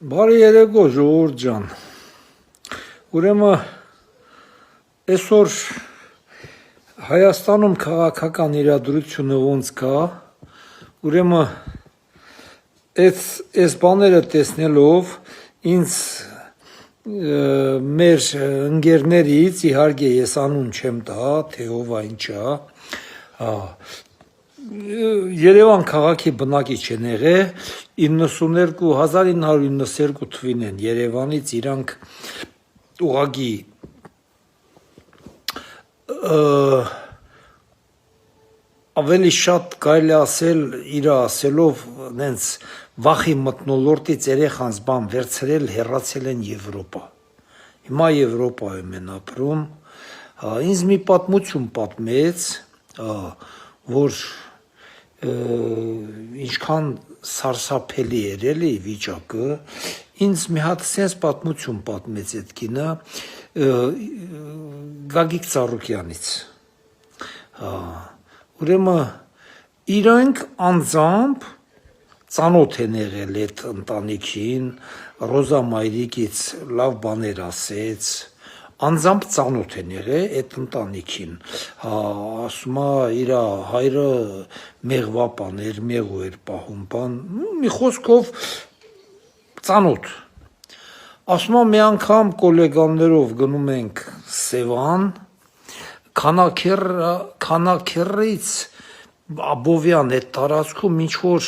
Բարի երեկո ժողովուրդ ջան։ Ուրեմն այսօր Հայաստանում քաղաքական իրադրությունը ոնց կա։ Ուրեմն այս բաները տեսնելով ինձ մեր ընկերներից իհարկե ես անուն չեմ տա, թե ով է ինչա, Երևան քաղաքի բնակիչ են եղել 1992 թվին են Երևանից իրանք ուղղակի ավելի շատ կարելի ասել իր ասելով նենց վախի մթնոլորտից երեխանց բան վերցրել հեռացել են Եվրոպա։ Հիմա Եվրոպայում են ապրում։ Ինձ մի պատմություն պատմեց, որ ինչքան սարսափելի էր էլի վիճակը, ինձ մի հատ sense պատմություն պատմեց այդ կինը Գագիկ Ծառուկյանից։ Ուրեմն իրանք անձամբ ծանոթ են եղել այդ ընտանիքին, Ռոզա Մայրիկից լավ բաներ ասեց, անձամբ ծանոթ են եղել այդ ընտանիքին, ասում է իր հայրը մեղվապան էր, մեղու էր պահում, բան, մի խոսքով ծանոթ։ Ասում է մի անգամ գոլեգաներով գնում ենք Սևան, քանակերից Աբովյան այդ տարածքում ինչ-որ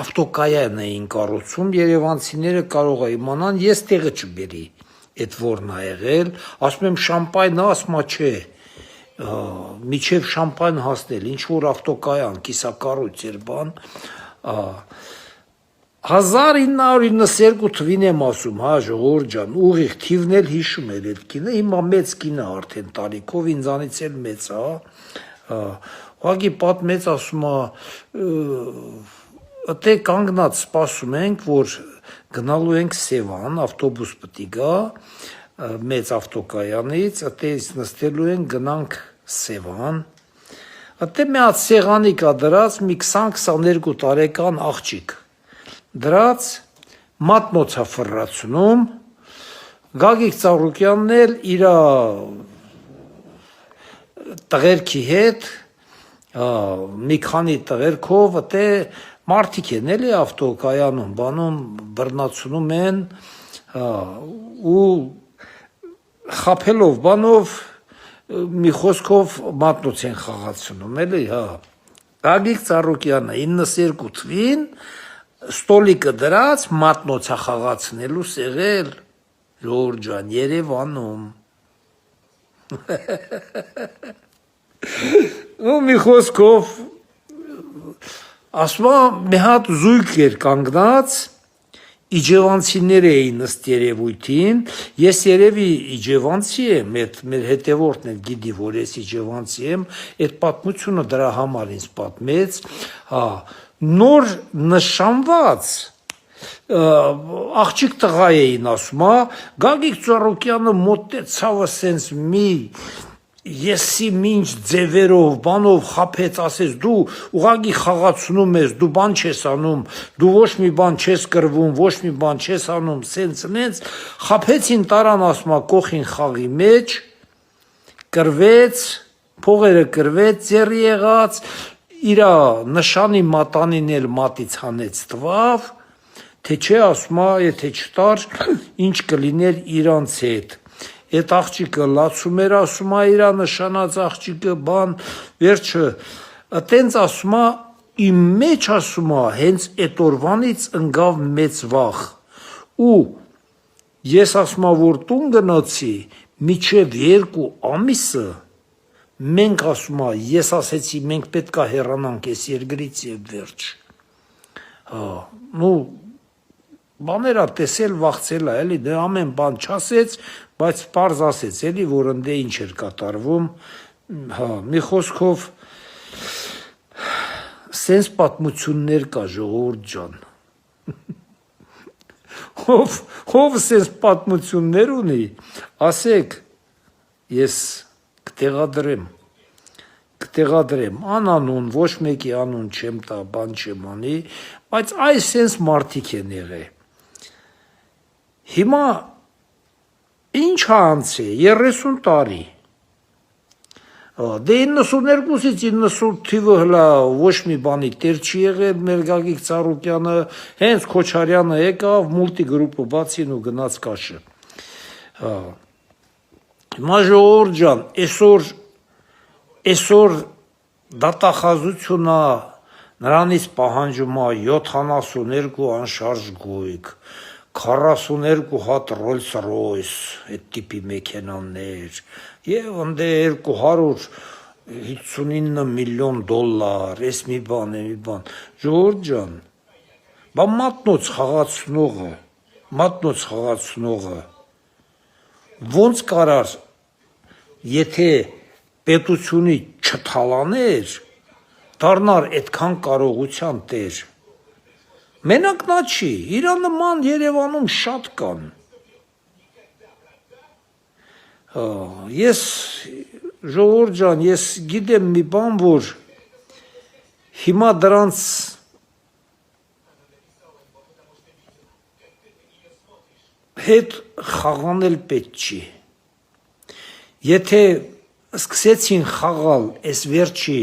ավտոկայան էին կառուցում, երևանցիները կարող է իմանան, ես տեղը չբերի, այդ որն է եղել, ասում եմ շամպայն, ասում է չէ, միջև շամպայն հասնել, ինչ-որ ավտոկայան, կիսակառույց էր բան, 1992 թվին եմ ասում, ժողովուրդ ջան, ուղիղ թիվն էլ հիշում էր այդ կինը, հիմա մեծ կինը արդեն տարիքով, ինձանից էլ մեծ է, ուղղակի պատմեց, ասում է, դե կանգնած սպասում ենք, որ գնալու ենք Սևան, ավտոբուս պիտի գա, մեծ ավտոկայանից, այդտեղից նստելու ենք, գնանք Սևան, այդտեղ մի հատ սեղանի կա դրած, մի 20-22 տարեկան աղջիկ, դրած մատնոց է ֆռռացնում, Գագիկ Ծառուկյանն էլ իր տղերքի հետ, մի քանի տղերքով, այդտեղ մարդիկ են էլի ավտոկայանում, բանում բռնացնում են ու խաբելով բանով մի խոսքով մատնոց են խաղացնում, էլի, Գագիկ Ծառուկյանը 92 թվին ստոլիկը դրած մատնոց է խաղացնելու սեղել, ժողովուրդ ջան, Երևանում։ Ու մի խոսքով ասում է մի հատ զույգ էր կանգնած, իջևանցիներ էին ըստ երևույթին, ես երևի իջևանցի եմ, մեր հետևորդն էլ գիտի, որ ես իջևանցի եմ, այդ պատմությունը դրա համար ինձ պատմեց, նոր նշանված աղջիկ տղա էին ասում, Գագիկ Ծառուկյանը մոտեցավ սենց մի եսի մինչ ձևերով, բանով խափեց, ասեց դու ուղղակի խաղացնում ես, դու բան չես անում, դու ոչ մի բան չես կրվում, ոչ մի բան չես անում, սենց, խափեցին տարան ասում կողին խաղի մեջ, կրվեց, փողերը կրվեց, ձեռի եղած, իր նշանի մատանին էլ մատից հանեց տվավ, թե չէ ասում եթե չտար, ինչ կլիներ իրանց հետ։ Այդ աղջիկը լացում էր, ասում իր նշանած աղջիկը բան, վերջը, տենց ասում իմ մեջ ասում հենց այդ օրվանից ընկավ մեծ վախ, ու ես ասում որ տուն գնացի, միջև 2 ամիսը, մենք ասում ես ասեցի, մենք պետք է հեռանանք այս երկրից և վերջ, նու, բաներա տեսել վախցել է, էլի, դե ամեն բան չասեց, բայց պարզ ասեց, էլի, որ ընդե ինչ էր կատարվում, մի խոսքով, սենց պատմություններ կա ժողովուրդ ջան, ով սենց պատմություններ ունի, ասեք, ես կտեղադրեմ, անանուն, ոչ մեկի անուն չեմ տա, բան չեմ անի, բայց այս սենց մարդիկ են եղել, Հիմա ինչ անցի 30 տարի դե 92-ից 98 թիվը հլա ոչ մի բանի տեր չի եղել մեր Գագիկ Ծառուկյանը հենց Քոչարյանը եկավ մուլտիգրուպը բացին ու գնաց կաշը հիմա ժողովուրդ ջան այսօր դատախազությունը նրանից պահանջում է 72 անշարժ գույք 42 հատ Rolls Royce այդ տիպի մեքենաներ եւ ընդ 259 միլիոն դոլար էս մի բան ժողովուրդ ջան բա մատնոց խաղացնողը ոնց կարար եթե պետությունի չթալաներ դառնար այդքան կարողության տեր մենակ նա չի իր նման Երևանում շատ կան ես ժողովուրդ ջան ես գիտեմ մի բան որ հիմա դրանց հետ խաղանել պետք չի եթե սկսեցին խաղալ այս վերջի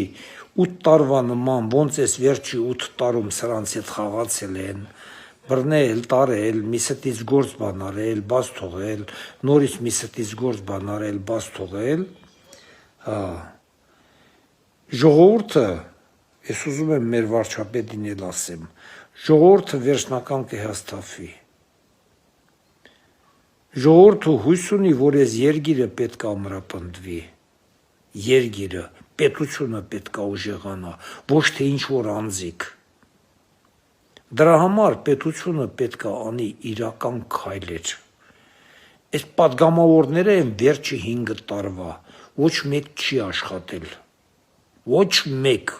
8 տարվա նման ոնց այս վերջի 8 տարում սրանց հետ խաղացել են բռնել, տարել, մի ստից գործ բան արել, բաց թողել, նորից մի ստից գործ բան արել, բաց թողել, ժողովուրդը, ես ուզում եմ մեր վարչապետին էլ ասեմ, ժողովուրդը վերջնական կհասթավվի, ժողովուրդը հույս ունի, որ այս երգիրը պետք է ամրապնդվի, երգիրը, պետությունը պետք է ուժեղանա, ոչ թե ինչ-որ անձիկ, Դրա համար պետությունը պետք է անի իրական քայլեր։ Այս պատգամավորները են վերջի 5 տարվա, ոչ մեկ չի աշխատել։ Ոչ մեկ։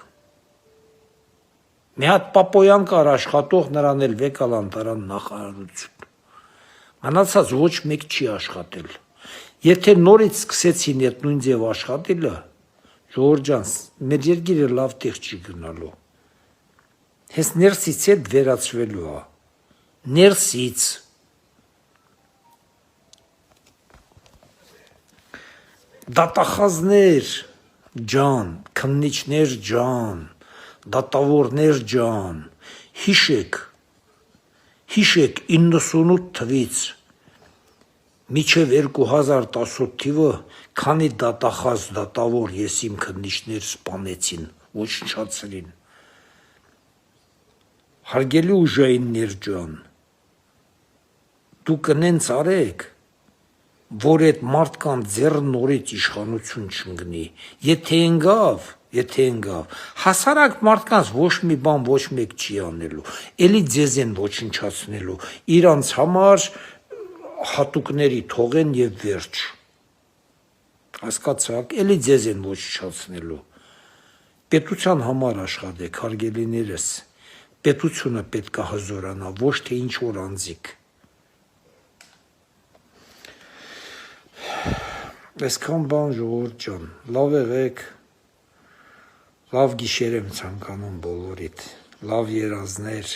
Մի հատ Պապոյան կար աշխատող, նրան էլ վեկալան տարան նախարարություն։ Մնացած ոչ մեկ չի աշխատել։ Եթե նորից սկսեցին այդ նույն ձև աշխատելը, ժողովուրդ ջան, մեր երկիրը լավ տեղ չի գնալու։ Հենց ներսից էլ վերացվելու է, ներսից, դատախազներ ջան, քննիչներ ջան, դատավորներ ջան, հիշեք 98 թվից մինչև 2018 թիվը քանի դատախազ դատավոր ես իմ քննիչներ սպանեցին, ոչնչացրին Հարգելի ուժայիններ ջան, դուք նենց արեք, որ այդ մարդկանց ձեռն նորից իշխանություն չընկնի, եթե ընկավ, հասարակ մարդկանց ոչ մի բան ոչ մեկ չի անելու, էլի ձեզ են ոչնչացնելու, իրանց համար հատուկների թողեն եւ վերջ, հասկացաք, էլի ձեզ են ոչնչացնելու, պետության համար աշխատեք, հարգելիներս, պետությունը պետք է հզորանա, ոչ թե ինչ-որ անձիկ։ Այսքան բան ժողովուրդ ջան, լավ եղեք, լավ գիշեր եմ ցանկանում բոլորիդ, լավ երազներ,